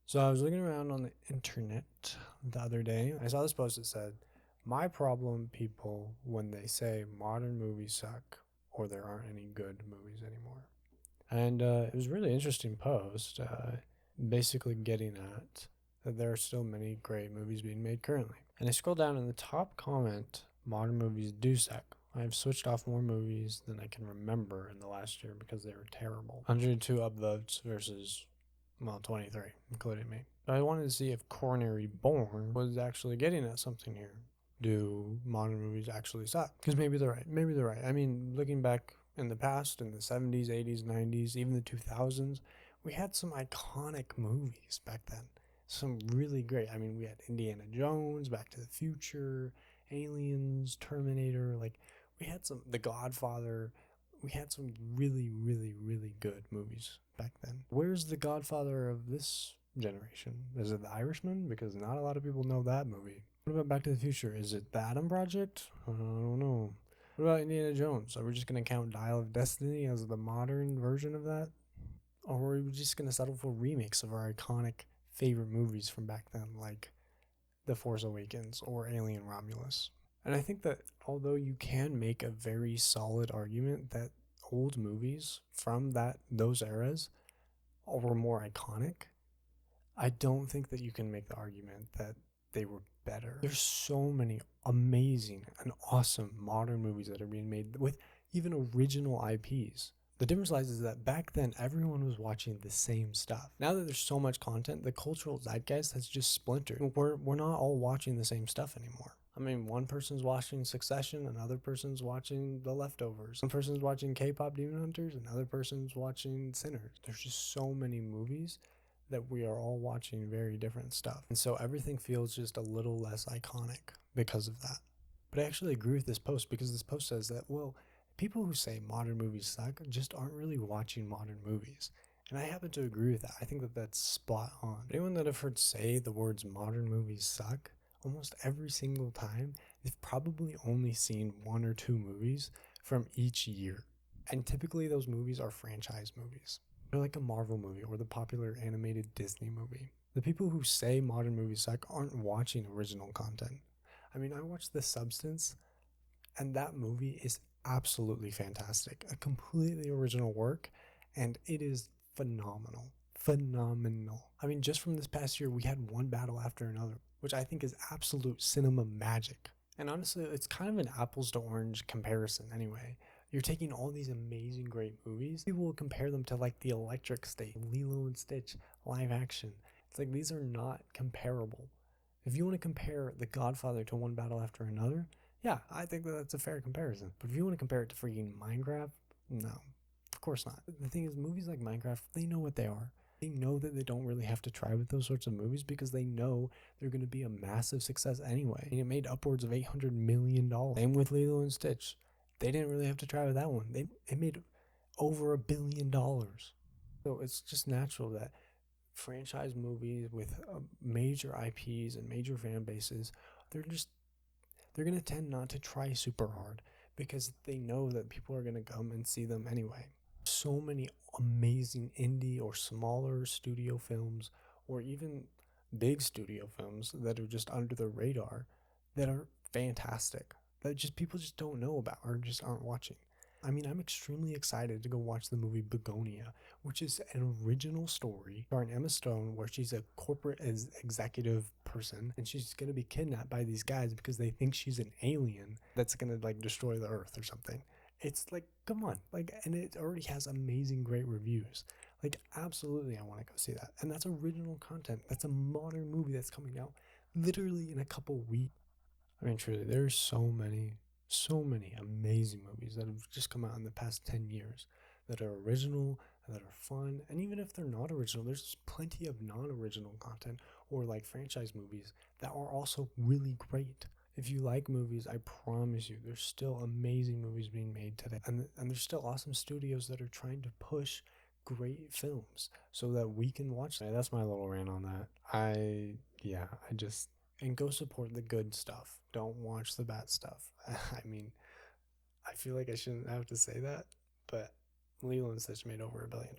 So I was looking around on the internet the other day. I saw this post that said, "My problem, people, when they say modern movies suck or there aren't any good movies anymore." And it was a really interesting post, basically getting at that there are still many great movies being made currently. And I scroll down in the top comment, modern movies do suck. I've switched off more movies than I can remember in the last year because they were terrible. 102 upvotes versus, well, 23, including me. I wanted to see if Coronary Born was actually getting at something here. Do modern movies actually suck? Because maybe they're right. Maybe they're right. I mean, looking back in the past, in the 70s, 80s, 90s, even the 2000s, we had some iconic movies back then. Some really great. I mean, we had Indiana Jones, Back to the Future, Aliens, Terminator. Like, we had some, The Godfather. We had some really, really, really good movies back then. Where's the Godfather of this generation? Is it The Irishman? Because not a lot of people know that movie. What about Back to the Future? Is it The Adam Project? I don't know. What about Indiana Jones? Are we just going to count Dial of Destiny as the modern version of that? Or are we just going to settle for remakes of our iconic favorite movies from back then, like The Force Awakens or Alien Romulus? And I think that although you can make a very solid argument that old movies from those eras were more iconic, I don't think that you can make the argument that they were better. There's so many amazing and awesome modern movies that are being made with even original IPs. The difference lies is that back then everyone was watching the same stuff. Now that there's so much content, the cultural zeitgeist has just splintered. We're not all watching the same stuff anymore. I mean, one person's watching Succession, another person's watching The Leftovers. One person's watching K-pop Demon Hunters, another person's watching Sinners. There's just so many movies that we are all watching very different stuff. And so everything feels just a little less iconic because of that. But I actually agree with this post because this post says that, well, people who say modern movies suck just aren't really watching modern movies. And I happen to agree with that. I think that that's spot on. Anyone that I've heard say the words modern movies suck, almost every single time, they've probably only seen one or two movies from each year. And typically those movies are franchise movies. They're like a Marvel movie or the popular animated Disney movie. The people who say modern movies suck aren't watching original content. I mean, I watched The Substance, and that movie is absolutely fantastic. A completely original work, and it is phenomenal. Phenomenal. I mean, just from this past year, we had one battle after another, which I think is absolute cinema magic. And honestly, it's kind of an apples to orange comparison anyway. You're taking all these amazing, great movies. People will compare them to like the Electric State, Lilo and Stitch, live action. It's like these are not comparable. If you want to compare The Godfather to One Battle After Another, yeah, I think that that's a fair comparison. But if you want to compare it to freaking Minecraft, no, of course not. The thing is, movies like Minecraft, they know what they are. They know that they don't really have to try with those sorts of movies because they know they're going to be a massive success anyway. And it made upwards of $800 million. Same with Lilo and Stitch. They didn't really have to try with that one. It made over $1 billion. So it's just natural that franchise movies with major IPs and major fan bases, they're going to tend not to try super hard because they know that people are going to come and see them anyway. So many amazing indie or smaller studio films or even big studio films that are just under the radar that are fantastic that just people just don't know about or just aren't watching. I mean, I'm extremely excited to go watch the movie Begonia, which is an original story starring Emma Stone, where she's a corporate executive person and she's gonna be kidnapped by these guys because they think she's an alien that's gonna like destroy the Earth or something. It's like, come on, like, and it already has amazing, great reviews. Like, absolutely, I want to go see that. And that's original content. That's a modern movie that's coming out literally in a couple weeks. I mean, truly, there's so many amazing movies that have just come out in the past 10 years that are original and that are fun. And even if they're not original, there's plenty of non original content or like franchise movies that are also really great. If you like movies, I promise you, there's still amazing movies being made today. And there's still awesome studios that are trying to push great films so that we can watch them. That's my little rant on that. I just and go support the good stuff. Don't watch the bad stuff. I mean, I feel like I shouldn't have to say that, but Lilo and Stitch made over $1 billion.